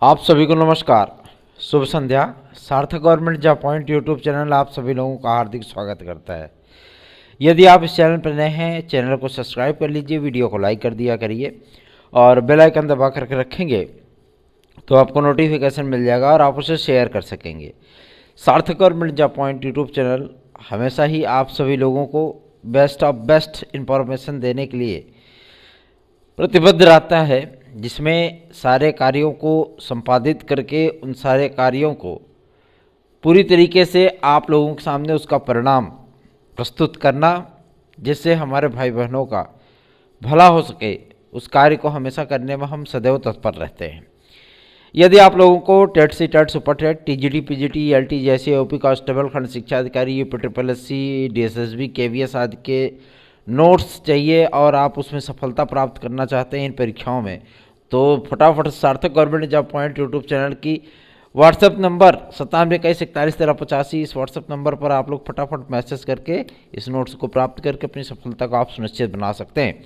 आप सभी को नमस्कार, शुभ संध्या। सार्थक government job point YouTube channel आप सभी लोगों का हार्दिक स्वागत करता है। यदि आप इस चैनल पर नए हैं, चैनल को सब्सक्राइब कर लीजिए, वीडियो को लाइक कर दिया करिए और बेल आइकन दबा करके रखेंगे तो आपको नोटिफिकेशन मिल जाएगा और आप उसे शेयर कर सकेंगे। सार्थक government job point YouTube channel हमेशा ही आप सभी लोगों को बेस्ट ऑफ बेस्ट इंफॉर्मेशन देने के लिए प्रतिबद्ध रहता है, जिसमें सारे कार्यों को संपादित करके उन सारे कार्यों को पूरी तरीके से आप लोगों के सामने उसका परिणाम प्रस्तुत करना, जिससे हमारे भाई बहनों का भला हो सके। उस कार्य को हमेशा करने में हम सदैव तत्पर रहते हैं। यदि आप लोगों को TET C TET super TET TGT PGT LT जैसे ओपी कांस्टेबल खंड शिक्षा अधिकारी UP triple SC DSSB KVS आदि के नोट्स चाहिए और आप उसमें सफलता प्राप्त करना चाहते हैं इन परीक्षाओं में, तो फटाफट सार्थक government job point YouTube channel की व्हाट्सएप नंबर 9721411385 इस व्हाट्सएप नंबर पर आप लोग फटाफट मैसेज करके इस नोट्स को प्राप्त करके अपनी सफलता को आप सुनिश्चित बना सकते हैं।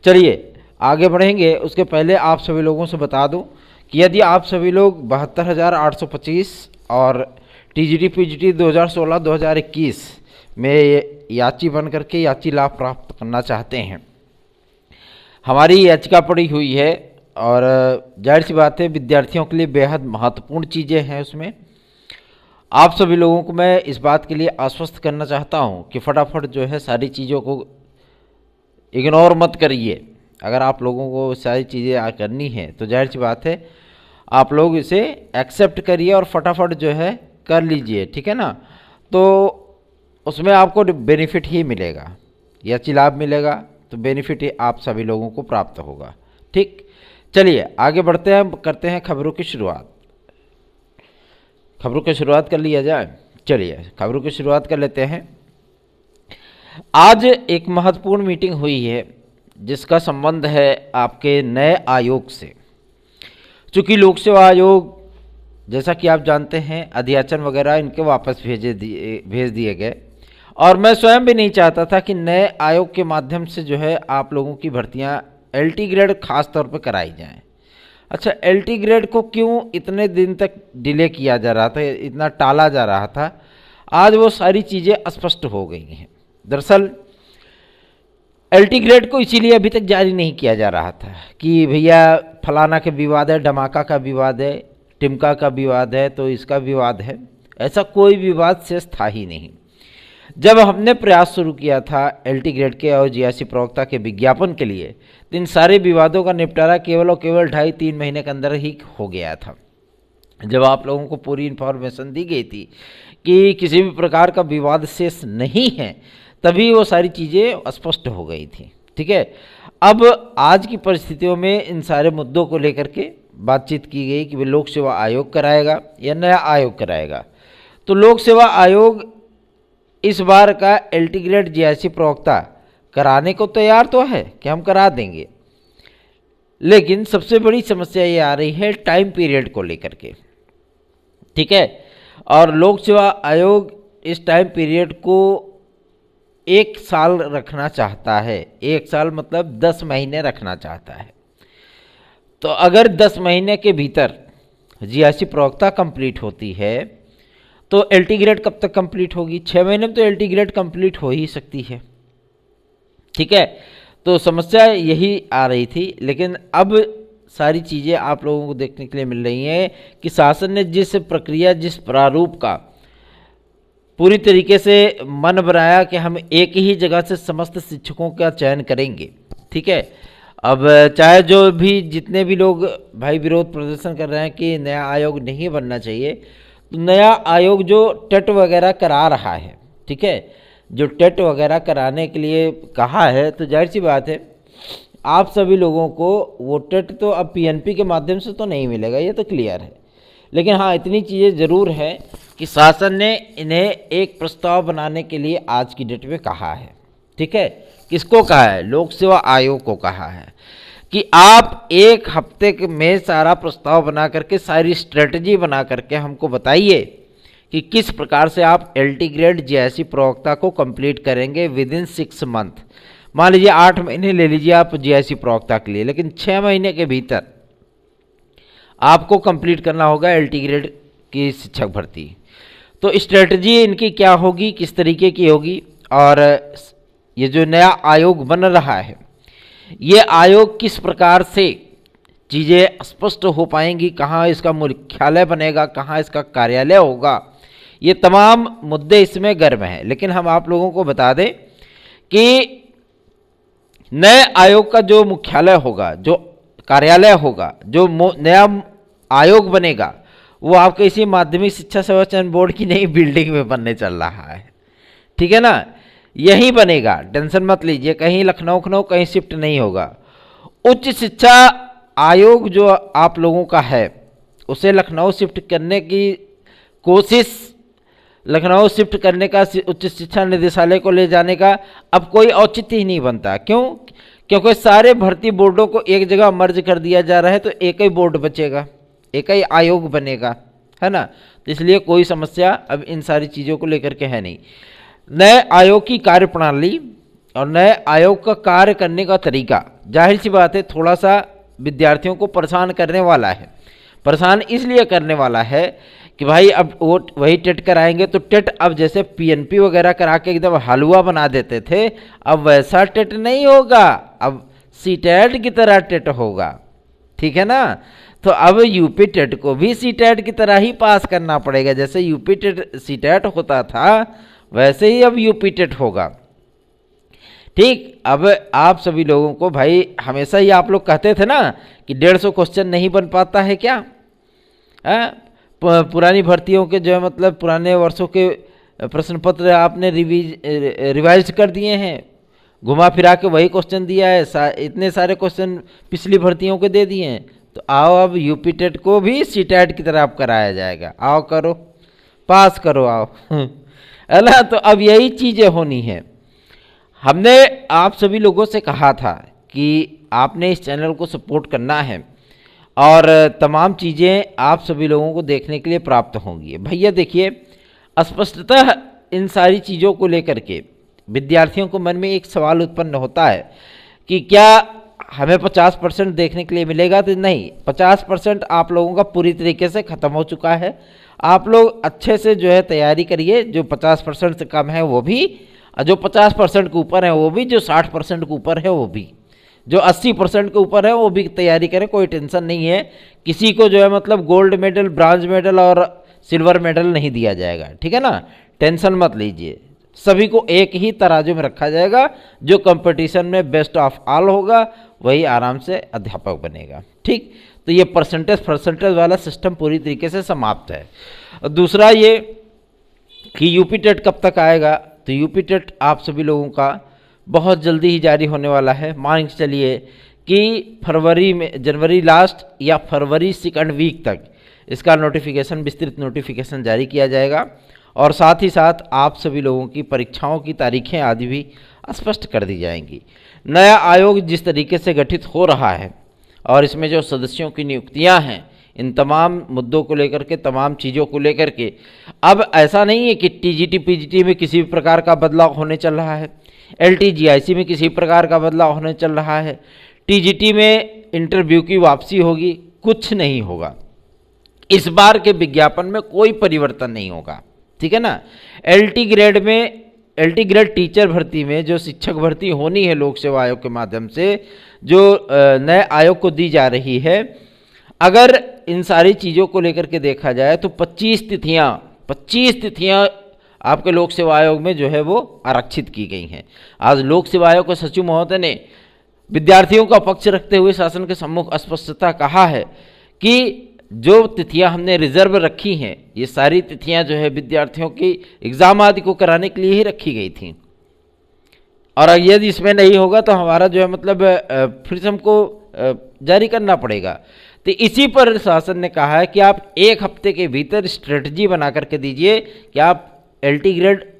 चलिए आगे बढ़ेंगे, उसके पहले आप सभी लोगों से बता दूं कि यदि आप सभी लोग 72,825 और टीजीटी पीजीटी 2016-2021 में याची बन करके याची लाभ प्राप्त करना चाहते हैं, हमारी याचिका पड़ी हुई है और जाहिर सी बात है विद्यार्थियों के लिए बेहद महत्वपूर्ण चीज़ें हैं। उसमें आप सभी लोगों को मैं इस बात के लिए आश्वस्त करना चाहता हूं कि फटाफट जो है सारी चीज़ों को इग्नोर मत करिए। अगर आप लोगों को सारी चीज़ें करनी है तो जाहिर सी बात है आप लोग इसे एक्सेप्ट करिए और फटाफट जो है कर लीजिए, ठीक है ना। तो उसमें आपको बेनिफिट ही मिलेगा, याची लाभ मिलेगा, तो बेनिफिट ही आप सभी लोगों को प्राप्त होगा। ठीक, चलिए आगे बढ़ते हैं, करते हैं खबरों की शुरुआत। खबरों की शुरुआत कर लिया जाए। चलिए खबरों की शुरुआत कर लेते हैं। आज एक महत्वपूर्ण मीटिंग हुई है जिसका संबंध है आपके नए आयोग से। चूँकि लोक सेवा आयोग जैसा कि आप जानते हैं अध्याचन वगैरह इनके वापस भेज दिए गए और मैं स्वयं भी नहीं चाहता था कि नए आयोग के माध्यम से जो है आप लोगों की भर्तियां एलटी ग्रेड खास तौर पर कराई जाएं। अच्छा, एलटी ग्रेड को क्यों इतने दिन तक डिले किया जा रहा था, इतना टाला जा रहा था, आज वो सारी चीज़ें स्पष्ट हो गई हैं। दरअसल एलटी ग्रेड को इसीलिए अभी तक जारी नहीं किया जा रहा था कि भैया फलाना के विवाद है, धमाका का विवाद है, टिमका का विवाद है, तो इसका विवाद है। ऐसा कोई विवाद शेष था ही नहीं। जब हमने प्रयास शुरू किया था एलटी ग्रेड के और जीआईसी प्रवक्ता के विज्ञापन के लिए, तो इन सारे विवादों का निपटारा केवल और केवल 2.5-3 महीने के अंदर ही हो गया था। जब आप लोगों को पूरी इन्फॉर्मेशन दी गई थी कि किसी भी प्रकार का विवाद शेष नहीं है, तभी वो सारी चीज़ें स्पष्ट हो गई थी। ठीक है, अब आज की परिस्थितियों में इन सारे मुद्दों को लेकर के बातचीत की गई कि वे लोक सेवा आयोग कराएगा या नया आयोग कराएगा। तो लोक सेवा आयोग इस बार का एलटी ग्रेड जीआईसी प्रवक्ता कराने को तैयार तो है कि हम करा देंगे, लेकिन सबसे बड़ी समस्या ये आ रही है टाइम पीरियड को लेकर के। ठीक है, और लोक सेवा आयोग इस टाइम पीरियड को 1 साल रखना चाहता है। 1 साल मतलब 10 महीने रखना चाहता है। तो अगर 10 महीने के भीतर जीआईसी प्रवक्ता कंप्लीट होती है तो एलटी ग्रेड कब तक कंप्लीट होगी? 6 महीने में तो एलटी ग्रेड कंप्लीट हो ही सकती है। ठीक है, तो समस्या यही आ रही थी, लेकिन अब सारी चीज़ें आप लोगों को देखने के लिए मिल रही हैं कि शासन ने जिस प्रक्रिया, जिस प्रारूप का पूरी तरीके से मन बनाया कि हम एक ही जगह से समस्त शिक्षकों का चयन करेंगे। ठीक है, अब चाहे जो भी जितने भी लोग भाई विरोध प्रदर्शन कर रहे हैं कि नया आयोग नहीं बनना चाहिए, तो नया आयोग जो टेट वगैरह करा रहा है, ठीक है, जो टेट वगैरह कराने के लिए कहा है, तो जाहिर सी बात है आप सभी लोगों को वो टेट तो अब पीएनपी के माध्यम से तो नहीं मिलेगा, ये तो क्लियर है। लेकिन हाँ, इतनी चीज़ें ज़रूर है कि शासन ने इन्हें एक प्रस्ताव बनाने के लिए आज की डेट में कहा है। ठीक है, किसको कहा है? लोक सेवा आयोग को कहा है कि आप 1 हफ्ते में सारा प्रस्ताव बना करके, सारी स्ट्रेटजी बना करके हमको बताइए कि किस प्रकार से आप एलटी ग्रेड जीआईसी प्रवक्ता को कंप्लीट करेंगे विदिन 6 मंथ। मान लीजिए 8 महीने ले लीजिए आप जीआईसी प्रवक्ता के लिए, लेकिन 6 महीने के भीतर आपको कंप्लीट करना होगा एलटी ग्रेड की शिक्षक भर्ती। तो स्ट्रेटजी इनकी क्या होगी, किस तरीके की होगी, और ये जो नया आयोग बन रहा है ये आयोग किस प्रकार से चीज़ें स्पष्ट हो पाएंगी, कहाँ इसका मुख्यालय बनेगा, कहाँ इसका कार्यालय होगा, ये तमाम मुद्दे इसमें गर्म हैं। लेकिन हम आप लोगों को बता दें कि नए आयोग का जो मुख्यालय होगा, जो कार्यालय होगा, जो नया आयोग बनेगा, वो आपके इसी माध्यमिक शिक्षा सेवा चयन बोर्ड की नई बिल्डिंग में बनने चल रहा है। ठीक है ना, यही बनेगा, टेंशन मत लीजिए, कहीं लखनऊ कहीं शिफ्ट नहीं होगा। उच्च शिक्षा आयोग जो आप लोगों का है उसे लखनऊ शिफ्ट करने की कोशिश, लखनऊ शिफ्ट करने का उच्च शिक्षा निदेशालय को ले जाने का अब कोई औचित्य ही नहीं बनता। क्यों? क्योंकि सारे भर्ती बोर्डों को एक जगह मर्ज कर दिया जा रहा है, तो एक ही बोर्ड बचेगा, एक ही आयोग बनेगा, है ना। तो इसलिए कोई समस्या अब इन सारी चीज़ों को लेकर के है नहीं। नए आयोग की कार्यप्रणाली और नए आयोग का कार्य करने का तरीका, जाहिर सी बात है थोड़ा सा विद्यार्थियों को परेशान करने वाला है। परेशान इसलिए करने वाला है कि भाई अब वो वही टेट कराएंगे, तो टेट अब जैसे पीएनपी वगैरह करा के एकदम हलवा बना देते थे, अब वैसा टेट नहीं होगा, अब सीटेट की तरह टेट होगा। ठीक है ना, तो अब यूपी टेट को भी सीटेट की तरह ही पास करना पड़ेगा। जैसे यूपी टेट सीटेट होता था वैसे ही अब यूपी टेट होगा। ठीक, अब आप सभी लोगों को भाई हमेशा ही आप लोग कहते थे ना कि 150 क्वेश्चन नहीं बन पाता है क्या, पुरानी भर्तियों के जो है मतलब पुराने वर्षों के प्रश्न पत्र आपने रिवाइज कर दिए हैं, घुमा फिरा के वही क्वेश्चन दिया है, इतने सारे क्वेश्चन पिछली भर्तियों के दे दिए हैं, तो आओ अब यूपी टेट को भी सीटेट की तरह अब कराया जाएगा, आओ करो, पास करो, आओ है ना। तो अब यही चीज़ें होनी है। हमने आप सभी लोगों से कहा था कि आपने इस चैनल को सपोर्ट करना है और तमाम चीज़ें आप सभी लोगों को देखने के लिए प्राप्त होंगी। भैया देखिए, स्पष्टतः इन सारी चीज़ों को लेकर के विद्यार्थियों को मन में एक सवाल उत्पन्न होता है कि क्या हमें 50% देखने के लिए मिलेगा, तो नहीं, 50% आप लोगों का पूरी तरीके से ख़त्म हो चुका है। आप लोग अच्छे से जो है तैयारी करिए, जो 50% से कम है वो भी, जो 50% के ऊपर है वो भी, जो 60% के ऊपर है वो भी, जो 80% के ऊपर है वो भी तैयारी करें, कोई टेंशन नहीं है। किसी को जो है मतलब गोल्ड मेडल, ब्रॉन्ज मेडल और सिल्वर मेडल नहीं दिया जाएगा, ठीक है ना, टेंशन मत लीजिए। सभी को एक ही तराजू में रखा जाएगा, जो कंपटीशन में बेस्ट ऑफ ऑल होगा वही आराम से अध्यापक बनेगा। ठीक, तो ये परसेंटेज वाला सिस्टम पूरी तरीके से समाप्त है। दूसरा ये कि यूपी टेट कब तक आएगा, तो यूपी टेट आप सभी लोगों का बहुत जल्दी ही जारी होने वाला है। मान के चलिए कि फरवरी में, जनवरी लास्ट या फरवरी सेकंड वीक तक इसका नोटिफिकेशन, विस्तृत नोटिफिकेशन जारी किया जाएगा और साथ ही साथ आप सभी लोगों की परीक्षाओं की तारीखें आदि भी स्पष्ट कर दी जाएंगी। नया आयोग जिस तरीके से गठित हो रहा है और इसमें जो सदस्यों की नियुक्तियां हैं, इन तमाम मुद्दों को लेकर के, तमाम चीज़ों को लेकर के, अब ऐसा नहीं है कि टीजीटी पीजीटी में किसी भी प्रकार का बदलाव होने चल रहा है, एलटीजीआईसी में किसी प्रकार का बदलाव होने चल रहा है, टीजीटी में इंटरव्यू की वापसी होगी, कुछ नहीं होगा। इस बार के विज्ञापन में कोई परिवर्तन नहीं होगा, ठीक है ना। एलटी ग्रेड में, एलटी ग्रेड टीचर भर्ती में जो शिक्षक भर्ती होनी है लोक सेवा आयोग के माध्यम से, जो नए आयोग को दी जा रही है, अगर इन सारी चीज़ों को लेकर के देखा जाए तो 25 तिथियां आपके लोक सेवा आयोग में जो है वो आरक्षित की गई हैं। आज लोक सेवा आयोग के सचिव महोदय ने विद्यार्थियों का पक्ष रखते हुए शासन के सम्मुख स्पष्टता कहा है कि जो तिथियां हमने रिजर्व रखी हैं, ये सारी तिथियां जो है विद्यार्थियों की एग्जाम आदि को कराने के लिए ही रखी गई थी, और यदि इसमें नहीं होगा तो हमारा जो है मतलब फिर से हमको जारी करना पड़ेगा। तो इसी पर शासन ने कहा है कि आप 1 हफ्ते के भीतर स्ट्रेटजी बना करके दीजिए कि आप एलटी ग्रेड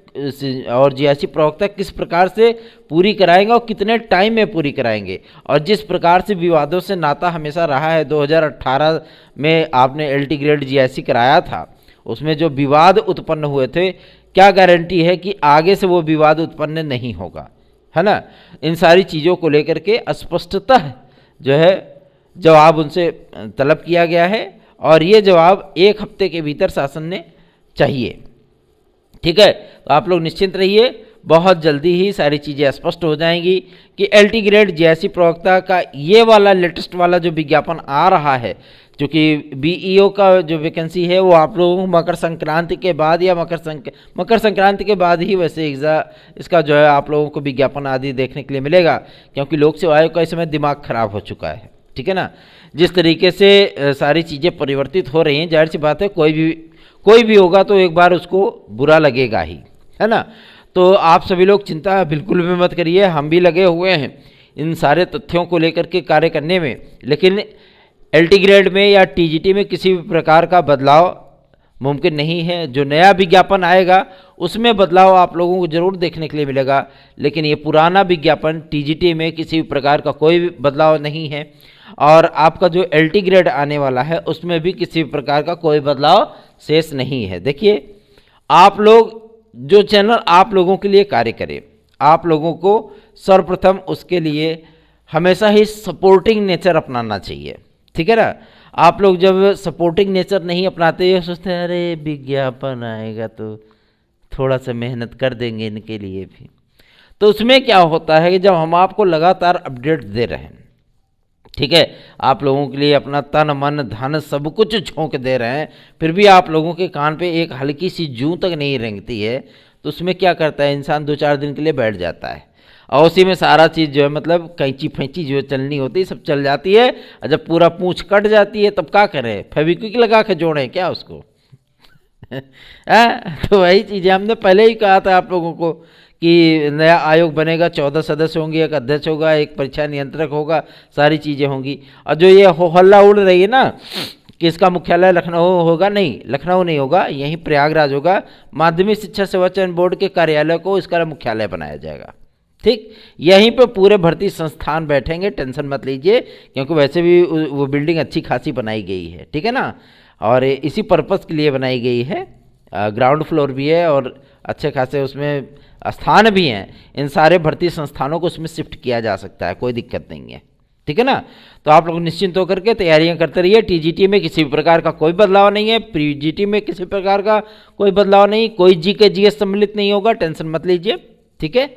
और जीआईसी प्रवक्ता किस प्रकार से पूरी कराएंगे और कितने टाइम में पूरी कराएंगे। और जिस प्रकार से विवादों से नाता हमेशा रहा है, 2018 में आपने एलटी ग्रेड जीआईसी कराया था, उसमें जो विवाद उत्पन्न हुए थे, क्या गारंटी है कि आगे से वो विवाद उत्पन्न नहीं होगा, है ना। इन सारी चीज़ों को लेकर के स्पष्टतः जो है जवाब उनसे तलब किया गया है और ये जवाब 1 हफ्ते के भीतर शासन ने चाहिए। ठीक है, तो आप लोग निश्चिंत रहिए, बहुत जल्दी ही सारी चीज़ें स्पष्ट हो जाएंगी कि एलटी ग्रेड जेएससी प्रवक्ता का ये वाला लेटेस्ट वाला जो विज्ञापन आ रहा है, क्योंकि बीईओ का जो वैकेंसी है वो आप लोगों को मकर संक्रांति के बाद या मकर संक्रांति के बाद ही वैसे इसका जो है आप लोगों को विज्ञापन आदि देखने के लिए मिलेगा, क्योंकि लोक सेवा आयोग का इस समय दिमाग खराब हो चुका है। ठीक है ना, जिस तरीके से सारी चीज़ें परिवर्तित हो रही हैं, जाहिर सी बात है कोई भी होगा तो एक बार उसको बुरा लगेगा ही, है ना। तो आप सभी लोग चिंता बिल्कुल भी मत करिए, हम भी लगे हुए हैं इन सारे तथ्यों को लेकर के कार्य करने में, लेकिन एलटी ग्रेड में या टीजीटी में किसी भी प्रकार का बदलाव मुमकिन नहीं है। जो नया विज्ञापन आएगा उसमें बदलाव आप लोगों को जरूर देखने के लिए मिलेगा, लेकिन ये पुराना विज्ञापन टीजीटी में किसी भी प्रकार का कोई भी बदलाव नहीं है, और आपका जो एलटी ग्रेड आने वाला है उसमें भी किसी भी प्रकार का कोई बदलाव शेष नहीं है। देखिए, आप लोग जो चैनल आप लोगों के लिए कार्य करे, आप लोगों को सर्वप्रथम उसके लिए हमेशा ही सपोर्टिंग नेचर अपनाना चाहिए। ठीक है ना, आप लोग जब सपोर्टिंग नेचर नहीं अपनाते, ये सोचते हैं अरे विज्ञापन आएगा तो थोड़ा सा मेहनत कर देंगे इनके लिए भी, तो उसमें क्या होता है कि जब हम आपको लगातार अपडेट दे रहे हैं, ठीक है, आप लोगों के लिए अपना तन मन धन सब कुछ झोंक दे रहे हैं, फिर भी आप लोगों के कान पे एक हल्की सी जूं तक नहीं रेंगती है, तो उसमें क्या करता है इंसान, 2-4 दिन के लिए बैठ जाता है, और उसी में सारा चीज़ जो है मतलब कैंची फैंची जो चलनी होती है सब चल जाती है, और जब पूरा पूंछ कट जाती है तब क्या करें, फेविक्विक लगा के जोड़ें क्या उसको तो वही चीज़ें हमने पहले ही कहा था आप लोगों को कि नया आयोग बनेगा, 14 सदस्य होंगे, एक अध्यक्ष होगा, एक परीक्षा नियंत्रक होगा, सारी चीज़ें होंगी। और जो ये हो हल्ला उड़ रही है ना कि इसका मुख्यालय लखनऊ होगा, नहीं, लखनऊ नहीं होगा, यहीं प्रयागराज होगा, माध्यमिक शिक्षा सेवा चयन बोर्ड के कार्यालय को इसका मुख्यालय बनाया जाएगा। ठीक, यहीं पे पूरे भर्ती संस्थान बैठेंगे, टेंशन मत लीजिए, क्योंकि वैसे भी वो बिल्डिंग अच्छी खासी बनाई गई है। ठीक है ना, और इसी पर्पज़ के लिए बनाई गई है, ग्राउंड फ्लोर भी है और अच्छे खासे उसमें स्थान भी हैं, इन सारे भर्ती संस्थानों को उसमें शिफ्ट किया जा सकता है, कोई दिक्कत नहीं है। ठीक है ना, तो आप लोग निश्चिंत होकर के तैयारियां करते रहिए। टीजीटी में किसी भी प्रकार का कोई बदलाव नहीं है, पीजीटी में किसी प्रकार का कोई बदलाव नहीं, कोई जीके जीएस सम्मिलित नहीं होगा, टेंशन मत लीजिए। ठीक है,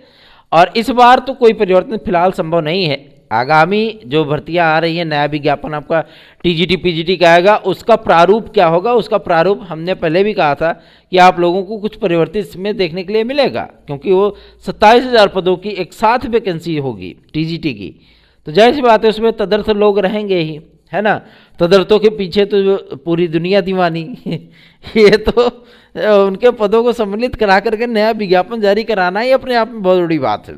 और इस बार तो कोई परिवर्तन फिलहाल संभव नहीं है। आगामी जो भर्तियां आ रही हैं, नया विज्ञापन आपका टीजीटी पीजीटी का आएगा, उसका प्रारूप क्या होगा, उसका प्रारूप हमने पहले भी कहा था कि आप लोगों को कुछ परिवर्तित इसमें देखने के लिए मिलेगा, क्योंकि वो 27,000 पदों की एक साथ वैकेंसी होगी टीजीटी की, तो जाहिर सी बात है उसमें तदर्थ लोग रहेंगे ही, है ना। तदर्थों के पीछे तो पूरी दुनिया दीवानी ये तो उनके पदों को सम्मिलित करा करके नया विज्ञापन जारी कराना ही अपने आप में बहुत बड़ी बात है।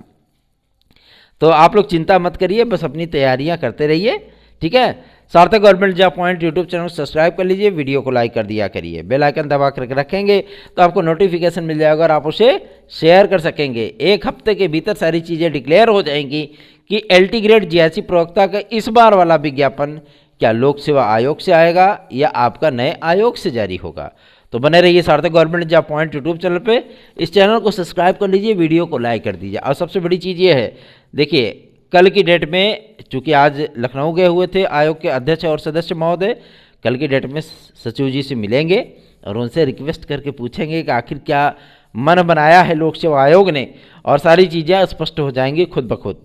तो आप लोग चिंता मत करिए, बस अपनी तैयारियां करते रहिए। ठीक है, सार्थक government job point YouTube channel subscribe कर लीजिए, वीडियो को लाइक कर दिया करिए, बेल आइकन दबा करके रखेंगे तो आपको नोटिफिकेशन मिल जाएगा और आप उसे शेयर कर सकेंगे। 1 हफ्ते के भीतर सारी चीज़ें डिक्लेयर हो जाएंगी कि एलटी ग्रेड जीएससी प्रवक्ता का इस बार वाला विज्ञापन क्या लोक सेवा आयोग से आएगा या आपका नए आयोग से जारी होगा। तो बने रहिए सार्थक government job point YouTube channel पे, इस चैनल को सब्सक्राइब कर लीजिए, वीडियो को लाइक कर दीजिए। और सबसे बड़ी चीज़ ये है, देखिए कल की डेट में, चूँकि आज लखनऊ गए हुए थे आयोग के अध्यक्ष और सदस्य महोदय, कल की डेट में सचिव जी से मिलेंगे और उनसे रिक्वेस्ट करके पूछेंगे कि आखिर क्या मन बनाया है लोक सेवा आयोग ने, और सारी चीज़ें स्पष्ट हो जाएंगी खुद ब खुद।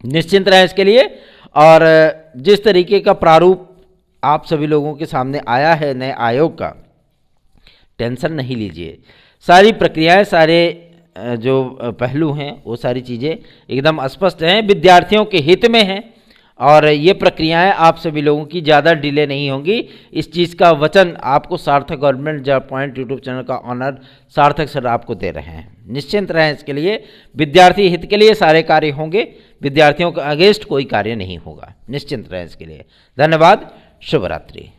निश्चिंत रहें इसके लिए। और जिस तरीके का प्रारूप आप सभी लोगों के सामने आया है नए आयोग का, टेंशन नहीं लीजिए, सारी प्रक्रियाएं, सारे जो पहलू हैं वो सारी चीज़ें एकदम स्पष्ट हैं, विद्यार्थियों के हित में हैं, और ये प्रक्रियाएं आप सभी लोगों की ज़्यादा डिले नहीं होंगी। इस चीज़ का वचन आपको सार्थक government job point YouTube channel का ऑनर सार्थक सर आपको दे रहे हैं। निश्चिंत रहें इसके लिए, विद्यार्थी हित के लिए सारे कार्य होंगे, विद्यार्थियों के अगेंस्ट कोई कार्य नहीं होगा। निश्चिंत रहें इसके लिए। धन्यवाद, शुभ रात्रि।